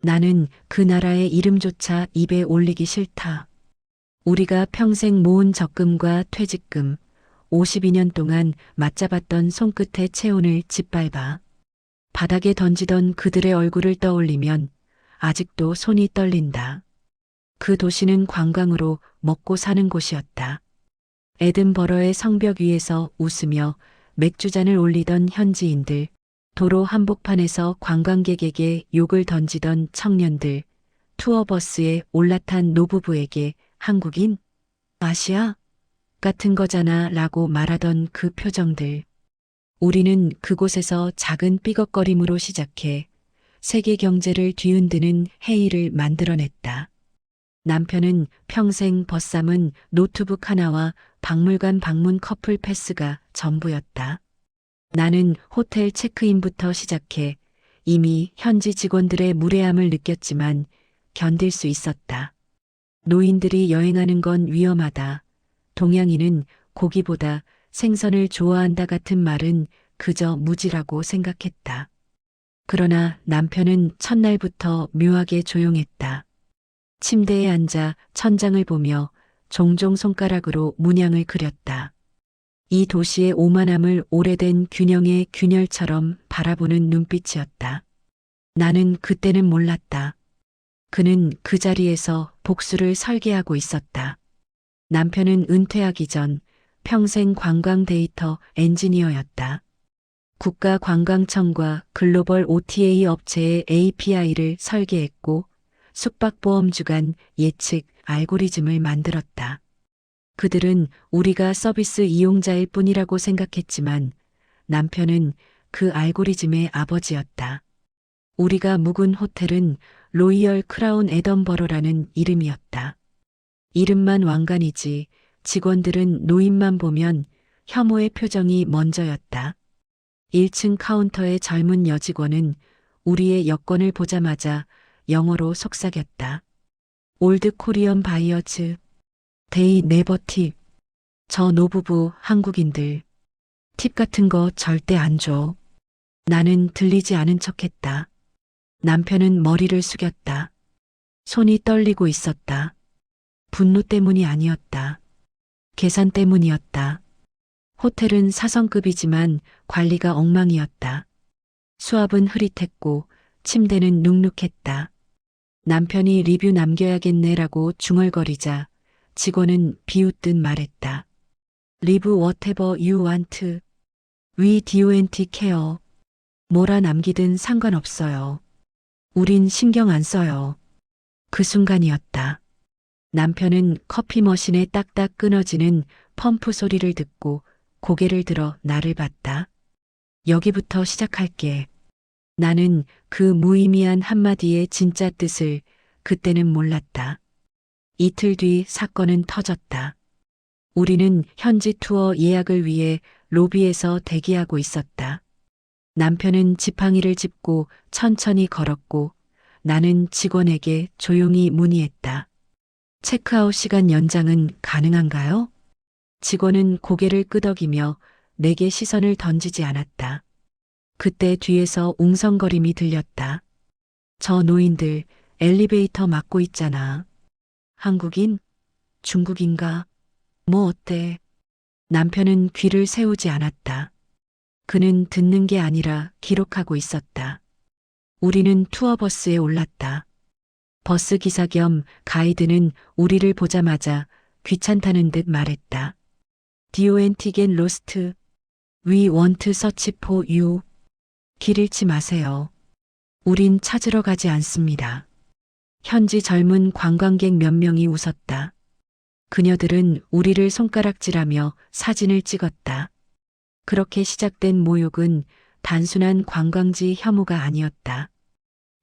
나는 그 나라의 이름조차 입에 올리기 싫다. 우리가 평생 모은 적금과 퇴직금, 52년 동안 맞잡았던 손끝의 체온을 짓밟아 바닥에 던지던 그들의 얼굴을 떠올리면 아직도 손이 떨린다. 그 도시는 관광으로 먹고 사는 곳이었다. 에든버러의 성벽 위에서 웃으며 맥주잔을 올리던 현지인들, 도로 한복판에서 관광객에게 욕을 던지던 청년들, 투어버스에 올라탄 노부부에게 한국인? 아시아? 같은 거잖아 라고 말하던 그 표정들. 우리는 그곳에서 작은 삐걱거림으로 시작해 세계 경제를 뒤흔드는 해일을 만들어냈다. 남편은 평생 벗삼은 노트북 하나와 박물관 방문 커플 패스가 전부였다. 나는 호텔 체크인부터 시작해 이미 현지 직원들의 무례함을 느꼈지만 견딜 수 있었다. 노인들이 여행하는 건 위험하다. 동양인은 고기보다 생선을 좋아한다 같은 말은 그저 무지라고 생각했다. 그러나 남편은 첫날부터 묘하게 조용했다. 침대에 앉아 천장을 보며 종종 손가락으로 문양을 그렸다. 이 도시의 오만함을 오래된 균형의 균열처럼 바라보는 눈빛이었다. 나는 그때는 몰랐다. 그는 그 자리에서 복수를 설계하고 있었다. 남편은 은퇴하기 전 평생 관광 데이터 엔지니어였다. 국가관광청과 글로벌 OTA 업체의 API를 설계했고 숙박보험 주간 예측 알고리즘을 만들었다. 그들은 우리가 서비스 이용자일 뿐이라고 생각했지만 남편은 그 알고리즘의 아버지였다. 우리가 묵은 호텔은 로이얼 크라운 에던버러라는 이름이었다. 이름만 왕관이지 직원들은 노인만 보면 혐오의 표정이 먼저였다. 1층 카운터의 젊은 여직원은 우리의 여권을 보자마자 영어로 속삭였다. 올드 코리언 바이어즈, 데이 네버 팁. 저 노부부 한국인들. 팁 같은 거 절대 안 줘. 나는 들리지 않은 척했다. 남편은 머리를 숙였다. 손이 떨리고 있었다. 분노 때문이 아니었다. 계산 때문이었다. 호텔은 4성급이지만 관리가 엉망이었다. 수압은 흐릿했고 침대는 눅눅했다. 남편이 리뷰 남겨야겠네라고 중얼거리자 직원은 비웃듯 말했다. Live whatever you want. We don't care. 뭐라 남기든 상관없어요. 우린 신경 안 써요. 그 순간이었다. 남편은 커피 머신에 딱딱 끊어지는 펌프 소리를 듣고 고개를 들어 나를 봤다. 여기부터 시작할게. 나는 그 무의미한 한마디의 진짜 뜻을 그때는 몰랐다. 이틀 뒤 사건은 터졌다. 우리는 현지 투어 예약을 위해 로비에서 대기하고 있었다. 남편은 지팡이를 짚고 천천히 걸었고 나는 직원에게 조용히 문의했다. 체크아웃 시간 연장은 가능한가요? 직원은 고개를 끄덕이며 내게 시선을 던지지 않았다. 그때 뒤에서 웅성거림이 들렸다. 저 노인들 엘리베이터 막고 있잖아. 한국인? 중국인가? 뭐 어때? 남편은 귀를 세우지 않았다. 그는 듣는 게 아니라 기록하고 있었다. 우리는 투어버스에 올랐다. 버스 기사 겸 가이드는 우리를 보자마자 귀찮다는 듯 말했다. DONT get lost. We want to search for you. 길 잃지 마세요. 우린 찾으러 가지 않습니다. 현지 젊은 관광객 몇 명이 웃었다. 그녀들은 우리를 손가락질하며 사진을 찍었다. 그렇게 시작된 모욕은 단순한 관광지 혐오가 아니었다.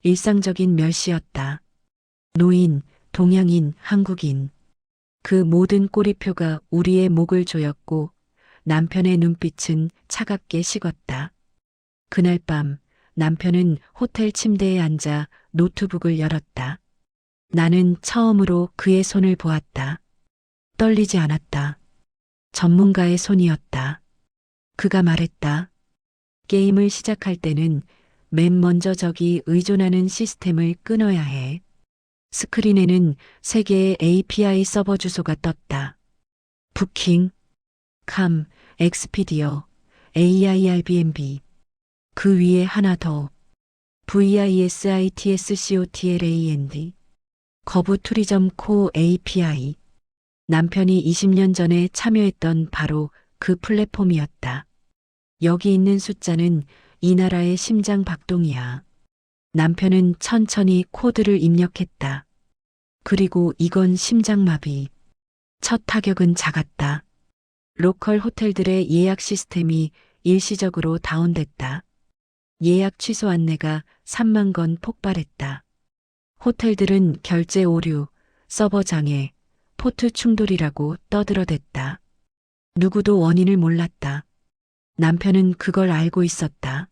일상적인 멸시였다. 노인, 동양인, 한국인. 그 모든 꼬리표가 우리의 목을 조였고 남편의 눈빛은 차갑게 식었다. 그날 밤 남편은 호텔 침대에 앉아 노트북을 열었다. 나는 처음으로 그의 손을 보았다. 떨리지 않았다. 전문가의 손이었다. 그가 말했다. 게임을 시작할 때는 맨 먼저 저기 의존하는 시스템을 끊어야 해. 스크린에는 세 개의 API 서버 주소가 떴다. 부킹, 캄, 엑스피디어, AIRBNB. 그 위에 하나 더. VISITSCOTLAND. 거부 투리점 코 API. 남편이 20년 전에 참여했던 바로 그 플랫폼이었다. 여기 있는 숫자는 이 나라의 심장 박동이야. 남편은 천천히 코드를 입력했다. 그리고 이건 심장마비. 첫 타격은 작았다. 로컬 호텔들의 예약 시스템이 일시적으로 다운됐다. 예약 취소 안내가 3만 건 폭발했다. 호텔들은 결제 오류, 서버 장애, 포트 충돌이라고 떠들어댔다. 누구도 원인을 몰랐다. 남편은 그걸 알고 있었다.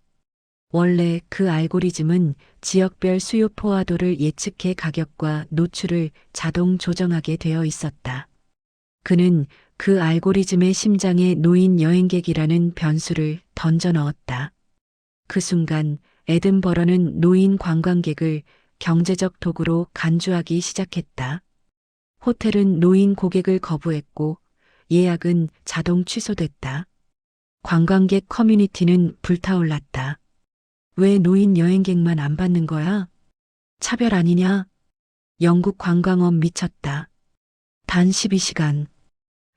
원래 그 알고리즘은 지역별 수요 포화도를 예측해 가격과 노출을 자동 조정하게 되어 있었다. 그는 그 알고리즘의 심장에 놓인 여행객이라는 변수를 던져 넣었다. 그 순간 에든버러는 노인 관광객을 경제적 도구로 간주하기 시작했다. 호텔은 노인 고객을 거부했고 예약은 자동 취소됐다. 관광객 커뮤니티는 불타올랐다. 왜 노인 여행객만 안 받는 거야? 차별 아니냐? 영국 관광업 미쳤다. 단 12시간.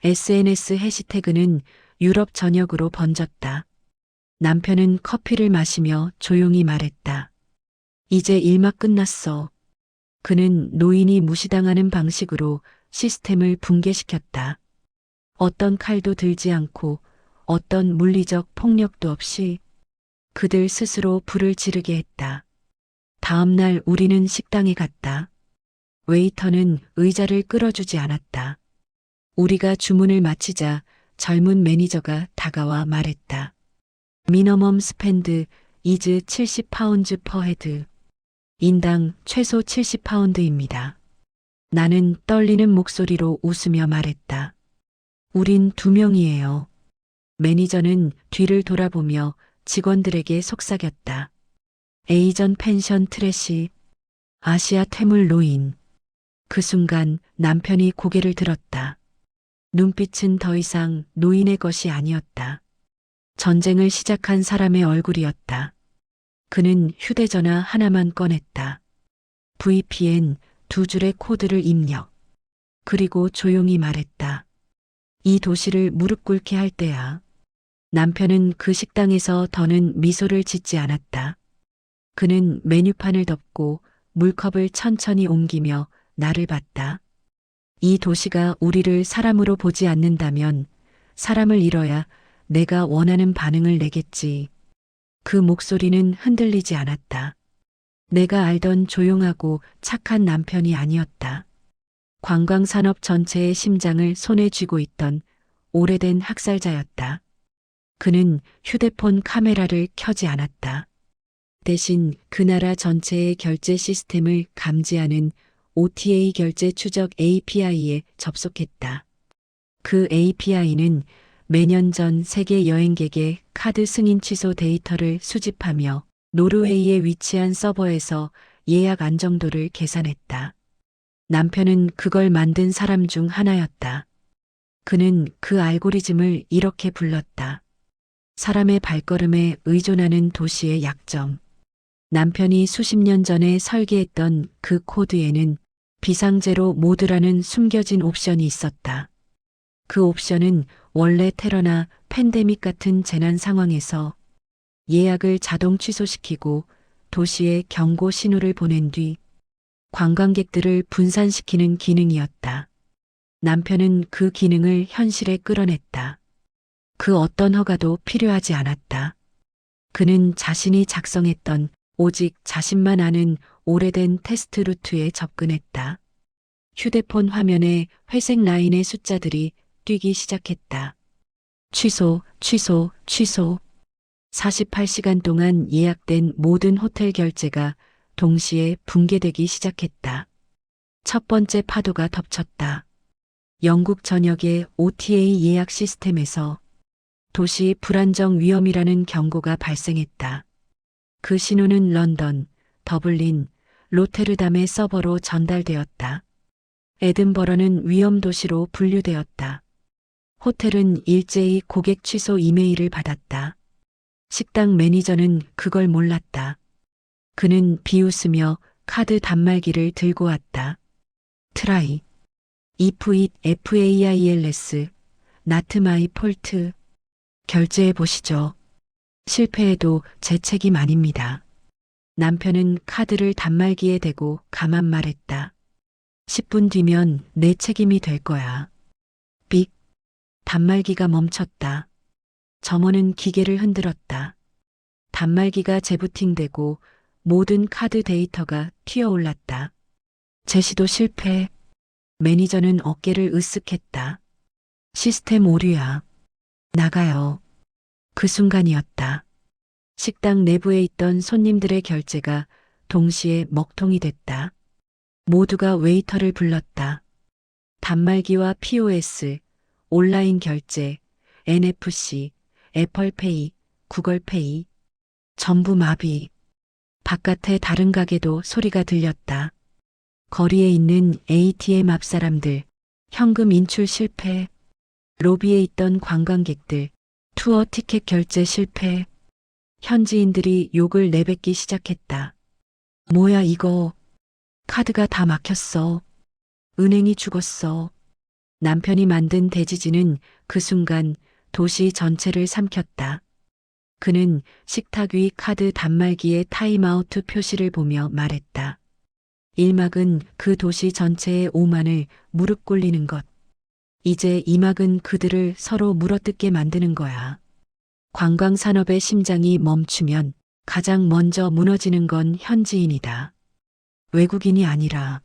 SNS 해시태그는 유럽 전역으로 번졌다. 남편은 커피를 마시며 조용히 말했다. 이제 일막 끝났어. 그는 노인이 무시당하는 방식으로 시스템을 붕괴시켰다. 어떤 칼도 들지 않고 어떤 물리적 폭력도 없이 그들 스스로 불을 지르게 했다. 다음 날 우리는 식당에 갔다. 웨이터는 의자를 끌어주지 않았다. 우리가 주문을 마치자 젊은 매니저가 다가와 말했다. 미니멈 스펜드 이즈 70파운드 퍼 헤드. 인당 최소 70파운드입니다. 나는 떨리는 목소리로 웃으며 말했다. 우린 2명이에요. 매니저는 뒤를 돌아보며 직원들에게 속삭였다. 에이전 펜션 트래시, 아시아 퇴물 노인. 그 순간 남편이 고개를 들었다. 눈빛은 더 이상 노인의 것이 아니었다. 전쟁을 시작한 사람의 얼굴이었다. 그는 휴대전화 하나만 꺼냈다. VPN 2줄의 코드를 입력. 그리고 조용히 말했다. 이 도시를 무릎 꿇게 할 때야. 남편은 그 식당에서 더는 미소를 짓지 않았다. 그는 메뉴판을 덮고 물컵을 천천히 옮기며 나를 봤다. 이 도시가 우리를 사람으로 보지 않는다면 사람을 잃어야 내가 원하는 반응을 내겠지. 그 목소리는 흔들리지 않았다. 내가 알던 조용하고 착한 남편이 아니었다. 관광산업 전체의 심장을 손에 쥐고 있던 오래된 학살자였다. 그는 휴대폰 카메라를 켜지 않았다. 대신 그 나라 전체의 결제 시스템을 감지하는 OTA 결제 추적 API에 접속했다. 그 API는 매년 전 세계 여행객의 카드 승인 취소 데이터를 수집하며 노르웨이에 위치한 서버에서 예약 안정도를 계산했다. 남편은 그걸 만든 사람 중 하나였다. 그는 그 알고리즘을 이렇게 불렀다. 사람의 발걸음에 의존하는 도시의 약점. 남편이 수십 년 전에 설계했던 그 코드에는 비상제로 모드라는 숨겨진 옵션이 있었다. 그 옵션은 원래 테러나 팬데믹 같은 재난 상황에서 예약을 자동 취소시키고 도시에 경고 신호를 보낸 뒤 관광객들을 분산시키는 기능이었다. 남편은 그 기능을 현실에 끌어냈다. 그 어떤 허가도 필요하지 않았다. 그는 자신이 작성했던 오직 자신만 아는 오래된 테스트 루트에 접근했다. 휴대폰 화면에 회색 라인의 숫자들이 뛰기 시작했다. 취소, 취소, 취소. 48시간 동안 예약된 모든 호텔 결제가 동시에 붕괴되기 시작했다. 첫 번째 파도가 덮쳤다. 영국 전역의 OTA 예약 시스템에서 도시 불안정 위험이라는 경고가 발생했다. 그 신호는 런던, 더블린, 로테르담의 서버로 전달되었다. 에든버러는 위험 도시로 분류되었다. 호텔은 일제히 고객 취소 이메일을 받았다. 식당 매니저는 그걸 몰랐다. 그는 비웃으며 카드 단말기를 들고 왔다. 트라이. if it fails. not my fault. 결제해 보시죠. 실패해도 제 책임 아닙니다. 남편은 카드를 단말기에 대고 가만 말했다. 10분 뒤면 내 책임이 될 거야. 삑. 단말기가 멈췄다. 점원은 기계를 흔들었다. 단말기가 재부팅되고 모든 카드 데이터가 튀어올랐다. 제시도 실패. 매니저는 어깨를 으쓱했다. 시스템 오류야. 나가요. 그 순간이었다. 식당 내부에 있던 손님들의 결제가 동시에 먹통이 됐다. 모두가 웨이터를 불렀다. 단말기와 POS, 온라인 결제, NFC, 애플페이, 구글페이, 전부 마비. 바깥의 다른 가게도 소리가 들렸다. 거리에 있는 ATM 앞 사람들, 현금 인출 실패. 로비에 있던 관광객들, 투어 티켓 결제 실패. 현지인들이 욕을 내뱉기 시작했다. 뭐야 이거. 카드가 다 막혔어. 은행이 죽었어. 남편이 만든 대지진은 그 순간 도시 전체를 삼켰다. 그는 식탁 위 카드 단말기의 타임아웃 표시를 보며 말했다. 1막은 그 도시 전체의 오만을 무릎 꿇리는 것. 이제 2막은 그들을 서로 물어뜯게 만드는 거야. 관광산업의 심장이 멈추면 가장 먼저 무너지는 건 현지인이다. 외국인이 아니라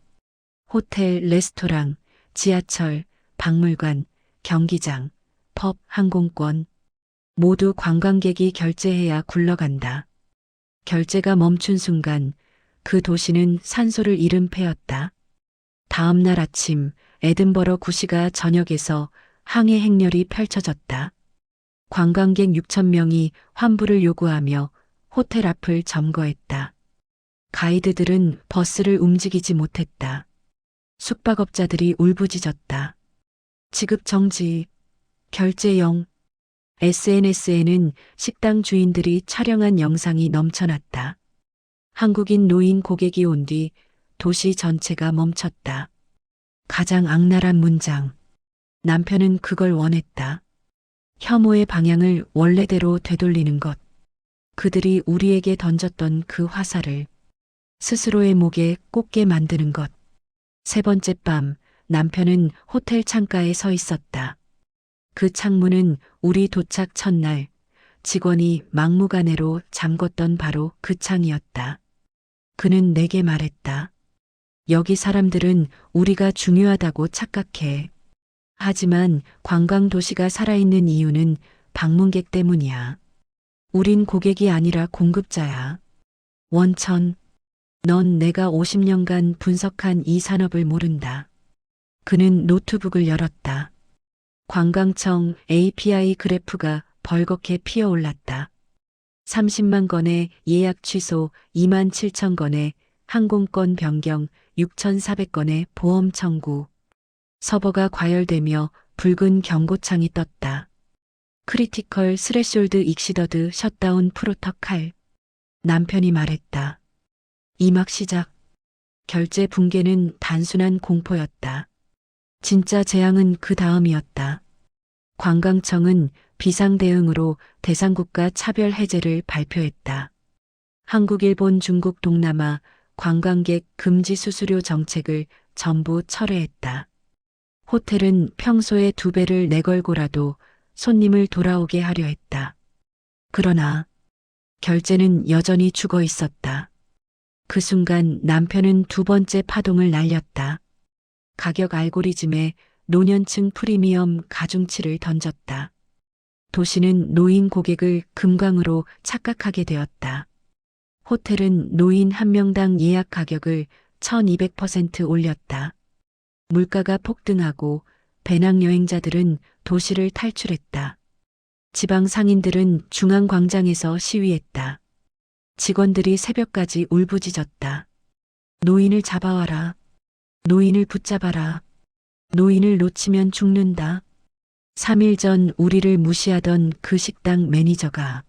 호텔, 레스토랑, 지하철, 박물관, 경기장, 펍, 항공권 모두 관광객이 결제해야 굴러간다. 결제가 멈춘 순간 그 도시는 산소를 잃은 패였다. 다음 날 아침 에든버러 구시가 전역에서 항해 행렬이 펼쳐졌다. 관광객 6천 명이 환불을 요구하며 호텔 앞을 점거했다. 가이드들은 버스를 움직이지 못했다. 숙박업자들이 울부짖었다. 지급 정지, 결제용. SNS에는 식당 주인들이 촬영한 영상이 넘쳐났다. 한국인 노인 고객이 온 뒤 도시 전체가 멈췄다. 가장 악랄한 문장. 남편은 그걸 원했다. 혐오의 방향을 원래대로 되돌리는 것. 그들이 우리에게 던졌던 그 화살을 스스로의 목에 꽂게 만드는 것. 세 번째 밤, 남편은 호텔 창가에 서 있었다. 그 창문은 우리 도착 첫날 직원이 막무가내로 잠궜던 바로 그 창이었다. 그는 내게 말했다. 여기 사람들은 우리가 중요하다고 착각해. 하지만 관광 도시가 살아있는 이유는 방문객 때문이야. 우린 고객이 아니라 공급자야. 원천, 넌 내가 50년간 분석한 이 산업을 모른다. 그는 노트북을 열었다. 관광청 API 그래프가 벌겋게 피어올랐다. 30만 건의 예약 취소, 2만 7천 건의 항공권 변경, 6,400건의 보험 청구. 서버가 과열되며 붉은 경고창이 떴다. 크리티컬 스레숄드 익시더드 셧다운 프로토칼. 남편이 말했다. 이막 시작. 결제 붕괴는 단순한 공포였다. 진짜 재앙은 그 다음이었다. 관광청은 비상 대응으로 대상국가 차별 해제를 발표했다. 한국, 일본, 중국, 동남아 관광객 금지 수수료 정책을 전부 철회했다. 호텔은 평소의 2배를 내걸고라도 손님을 돌아오게 하려 했다. 그러나 결제는 여전히 죽어 있었다. 그 순간 남편은 두 번째 파동을 날렸다. 가격 알고리즘에 노년층 프리미엄 가중치를 던졌다. 도시는 노인 고객을 금광으로 착각하게 되었다. 호텔은 노인 한 명당 예약 가격을 1200% 올렸다. 물가가 폭등하고 배낭여행자들은 도시를 탈출했다. 지방 상인들은 중앙광장에서 시위했다. 직원들이 새벽까지 울부짖었다. 노인을 잡아와라. 노인을 붙잡아라. 노인을 놓치면 죽는다. 3일 전 우리를 무시하던 그 식당 매니저가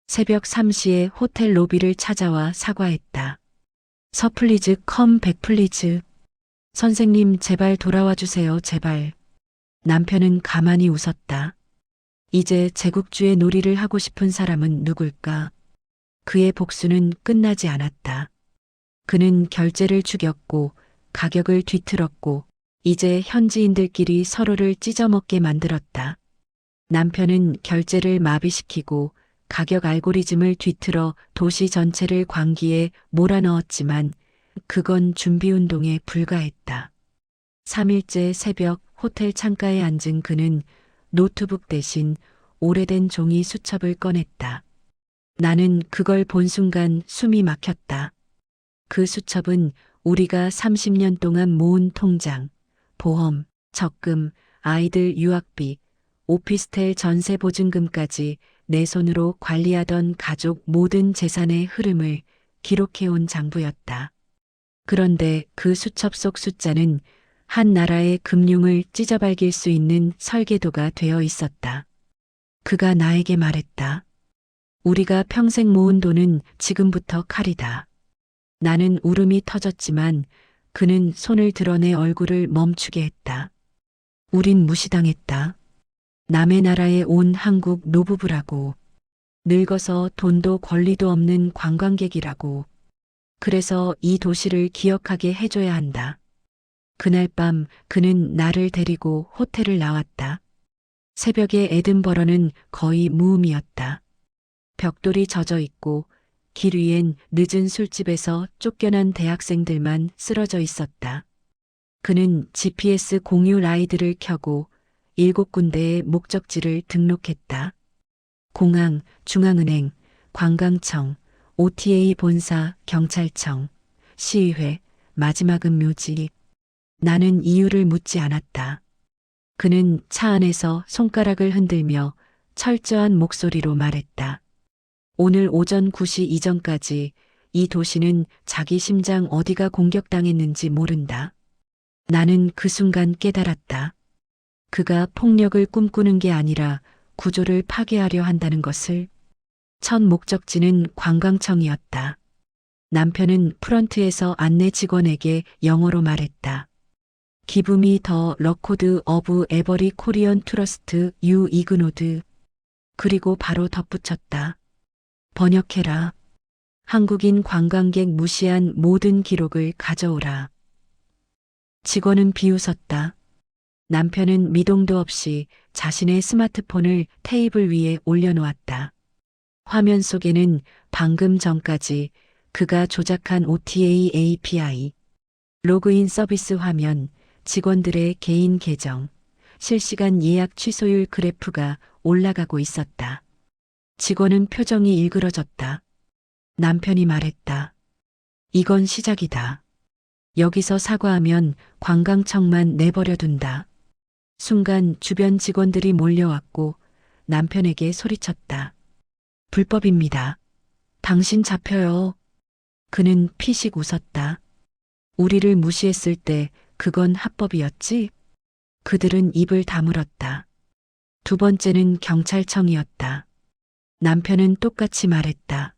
새벽 3시에 호텔 로비를 찾아와 사과했다. 서플리즈 컴 백플리즈. 선생님 제발 돌아와 주세요 제발. 남편은 가만히 웃었다. 이제 제국주의 놀이를 하고 싶은 사람은 누굴까? 그의 복수는 끝나지 않았다. 그는 결제를 죽였고 가격을 뒤틀었고 이제 현지인들끼리 서로를 찢어먹게 만들었다. 남편은 결제를 마비시키고 가격 알고리즘을 뒤틀어 도시 전체를 광기에 몰아넣었지만 그건 준비운동에 불과했다. 3일째 새벽 호텔 창가에 앉은 그는 노트북 대신 오래된 종이 수첩을 꺼냈다. 나는 그걸 본 순간 숨이 막혔다. 그 수첩은 우리가 30년 동안 모은 통장, 보험, 적금, 아이들 유학비, 오피스텔 전세 보증금까지 내 손으로 관리하던 가족 모든 재산의 흐름을 기록해온 장부였다. 그런데 그 수첩 속 숫자는 한 나라의 금융을 찢어발길 수 있는 설계도가 되어 있었다. 그가 나에게 말했다. 우리가 평생 모은 돈은 지금부터 칼이다. 나는 울음이 터졌지만 그는 손을 드러내 얼굴을 멈추게 했다. 우린 무시당했다. 남의 나라에 온 한국 노부부라고. 늙어서 돈도 권리도 없는 관광객이라고. 그래서 이 도시를 기억하게 해줘야 한다. 그날 밤 그는 나를 데리고 호텔을 나왔다. 새벽에 에든버러는 거의 무음이었다. 벽돌이 젖어 있고 길 위엔 늦은 술집에서 쫓겨난 대학생들만 쓰러져 있었다. 그는 GPS 공유 라이드를 켜고 7군데의 목적지를 등록했다. 공항, 중앙은행, 관광청, OTA 본사, 경찰청, 시의회, 마지막은 묘지. 나는 이유를 묻지 않았다. 그는 차 안에서 손가락을 흔들며 철저한 목소리로 말했다. 오늘 오전 9시 이전까지 이 도시는 자기 심장 어디가 공격당했는지 모른다. 나는 그 순간 깨달았다. 그가 폭력을 꿈꾸는 게 아니라 구조를 파괴하려 한다는 것을. 첫 목적지는 관광청이었다. 남편은 프런트에서 안내 직원에게 영어로 말했다. Give me the record of every Korean tourist you ignored. 그리고 바로 덧붙였다. 번역해라. 한국인 관광객 무시한 모든 기록을 가져오라. 직원은 비웃었다. 남편은 미동도 없이 자신의 스마트폰을 테이블 위에 올려놓았다. 화면 속에는 방금 전까지 그가 조작한 OTA API, 로그인 서비스 화면, 직원들의 개인 계정, 실시간 예약 취소율 그래프가 올라가고 있었다. 직원은 표정이 일그러졌다. 남편이 말했다. 이건 시작이다. 여기서 사과하면 관광청만 내버려둔다. 순간 주변 직원들이 몰려왔고 남편에게 소리쳤다. 불법입니다. 당신 잡혀요. 그는 피식 웃었다. 우리를 무시했을 때 그건 합법이었지? 그들은 입을 다물었다. 두 번째는 경찰청이었다. 남편은 똑같이 말했다.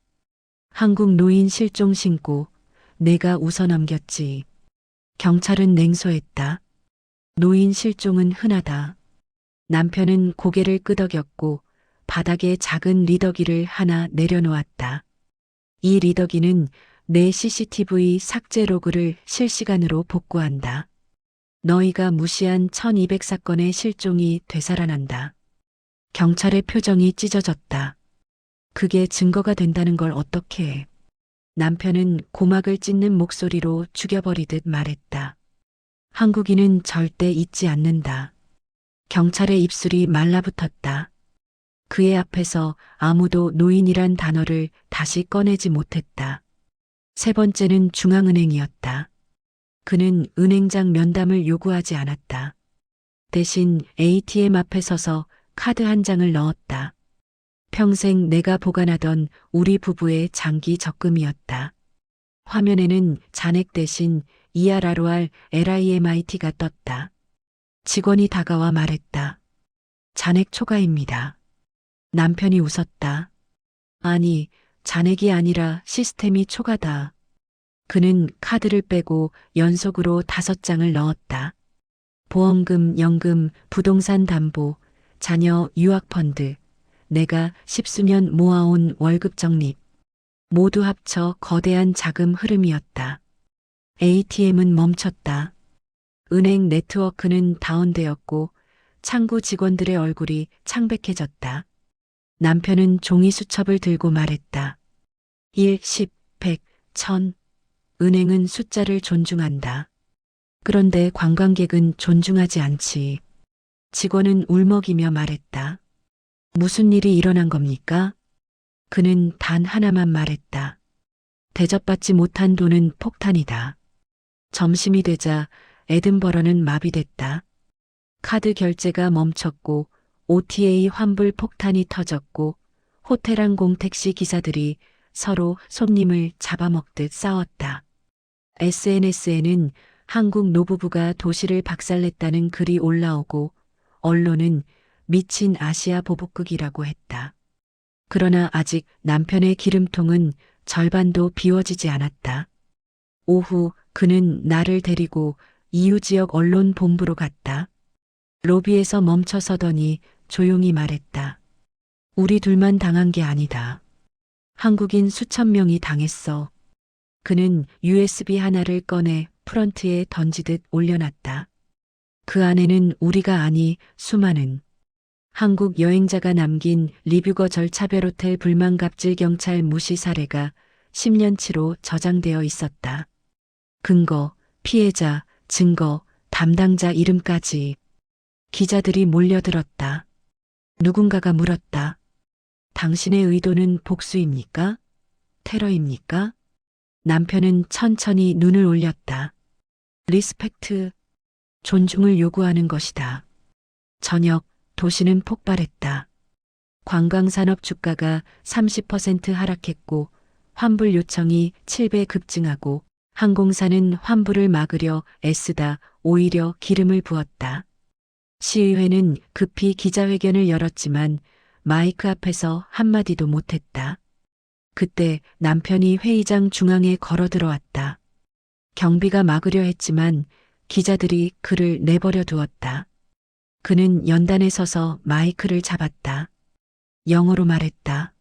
한국 노인 실종 신고, 내가 웃어넘겼지. 경찰은 냉소했다. 노인 실종은 흔하다. 남편은 고개를 끄덕였고 바닥에 작은 리더기를 하나 내려놓았다. 이 리더기는 내 CCTV 삭제 로그를 실시간으로 복구한다. 너희가 무시한 1200사건의 실종이 되살아난다. 경찰의 표정이 찢어졌다. 그게 증거가 된다는 걸 어떻게 해? 남편은 고막을 찢는 목소리로 죽여버리듯 말했다. 한국인은 절대 잊지 않는다. 경찰의 입술이 말라붙었다. 그의 앞에서 아무도 노인이란 단어를 다시 꺼내지 못했다. 세 번째는 중앙은행이었다. 그는 은행장 면담을 요구하지 않았다. 대신 ATM 앞에 서서 카드 한 장을 넣었다. 평생 내가 보관하던 우리 부부의 장기 적금이었다. 화면에는 잔액 대신 ERROR LIMIT가 떴다. 직원이 다가와 말했다. 잔액 초과입니다. 남편이 웃었다. 아니, 잔액이 아니라 시스템이 초과다. 그는 카드를 빼고 연속으로 5장을 넣었다. 보험금, 연금, 부동산 담보, 자녀 유학펀드, 내가 10수년 모아온 월급 적립. 모두 합쳐 거대한 자금 흐름이었다. ATM은 멈췄다. 은행 네트워크는 다운되었고 창구 직원들의 얼굴이 창백해졌다. 남편은 종이 수첩을 들고 말했다. 1, 10, 100, 1000. 은행은 숫자를 존중한다. 그런데 관광객은 존중하지 않지. 직원은 울먹이며 말했다. 무슨 일이 일어난 겁니까? 그는 단 하나만 말했다. 대접받지 못한 돈은 폭탄이다. 점심이 되자 에든버러는 마비됐다. 카드 결제가 멈췄고 OTA 환불 폭탄이 터졌고 호텔 항공 택시 기사들이 서로 손님을 잡아먹듯 싸웠다. SNS에는 한국 노부부가 도시를 박살냈다는 글이 올라오고 언론은 미친 아시아 보복극이라고 했다. 그러나 아직 남편의 기름통은 절반도 비워지지 않았다. 오후 그는 나를 데리고 이웃지역 언론 본부로 갔다. 로비에서 멈춰 서더니 조용히 말했다. 우리 둘만 당한 게 아니다. 한국인 수천 명이 당했어. 그는 USB 하나를 꺼내 프런트에 던지듯 올려놨다. 그 안에는 우리가 아니 수많은 한국 여행자가 남긴 리뷰거 절차별 호텔 불만 갑질 경찰 무시 사례가 10년치로 저장되어 있었다. 근거, 피해자, 증거, 담당자 이름까지. 기자들이 몰려들었다. 누군가가 물었다. 당신의 의도는 복수입니까? 테러입니까? 남편은 천천히 눈을 올렸다. 리스펙트, 존중을 요구하는 것이다. 저녁, 도시는 폭발했다. 관광산업 주가가 30% 하락했고 환불 요청이 7배 급증하고 항공사는 환불을 막으려 애쓰다 오히려 기름을 부었다. 시의회는 급히 기자회견을 열었지만 마이크 앞에서 한마디도 못했다. 그때 남편이 회의장 중앙에 걸어 들어왔다. 경비가 막으려 했지만 기자들이 그를 내버려 두었다. 그는 연단에 서서 마이크를 잡았다. 영어로 말했다.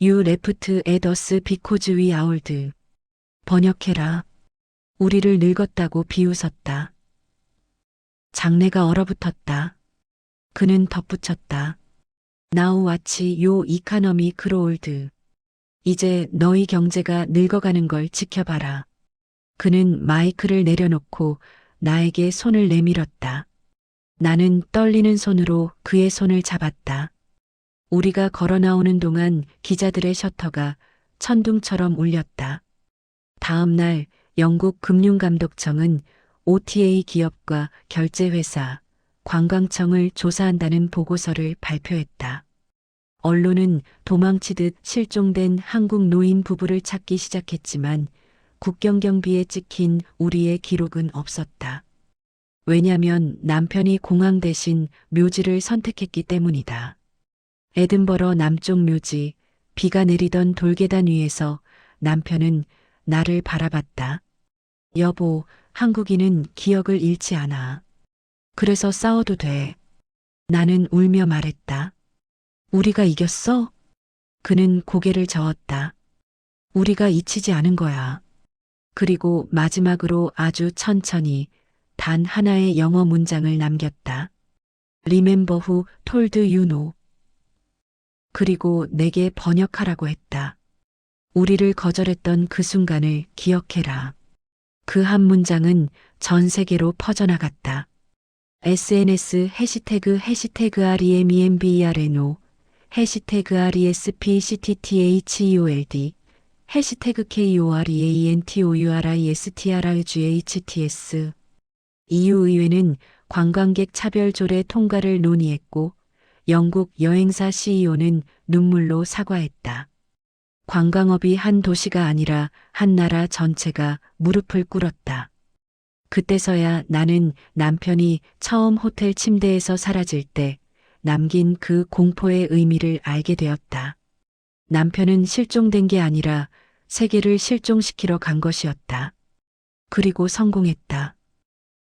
You left at us because we are old. 번역해라. 우리를 늙었다고 비웃었다. 장내가 얼어붙었다. 그는 덧붙였다. Now watch your economy grow old. 이제 너희 경제가 늙어가는 걸 지켜봐라. 그는 마이크를 내려놓고 나에게 손을 내밀었다. 나는 떨리는 손으로 그의 손을 잡았다. 우리가 걸어 나오는 동안 기자들의 셔터가 천둥처럼 울렸다. 다음 날 영국 금융감독청은 OTA 기업과 결제회사, 관광청을 조사한다는 보고서를 발표했다. 언론은 도망치듯 실종된 한국 노인 부부를 찾기 시작했지만 국경 경비에 찍힌 우리의 기록은 없었다. 왜냐면 남편이 공항 대신 묘지를 선택했기 때문이다. 에든버러 남쪽 묘지, 비가 내리던 돌계단 위에서 남편은 나를 바라봤다. 여보, 한국인은 기억을 잃지 않아. 그래서 싸워도 돼. 나는 울며 말했다. 우리가 이겼어? 그는 고개를 저었다. 우리가 잊히지 않은 거야. 그리고 마지막으로 아주 천천히 단 하나의 영어 문장을 남겼다. Remember who told you no. 그리고 내게 번역하라고 했다. 우리를 거절했던 그 순간을 기억해라. 그 한 문장은 전 세계로 퍼져나갔다. SNS 해시태그 REMEMBERNO 해시태그 RESPCTTHEOLD 해시태그 KOREANTOURISTRGHTS EU 의회는 관광객 차별 조례 통과를 논의했고 영국 여행사 CEO는 눈물로 사과했다. 관광업이 한 도시가 아니라 한 나라 전체가 무릎을 꿇었다. 그때서야 나는 남편이 처음 호텔 침대에서 사라질 때 남긴 그 공포의 의미를 알게 되었다. 남편은 실종된 게 아니라 세계를 실종시키러 간 것이었다. 그리고 성공했다.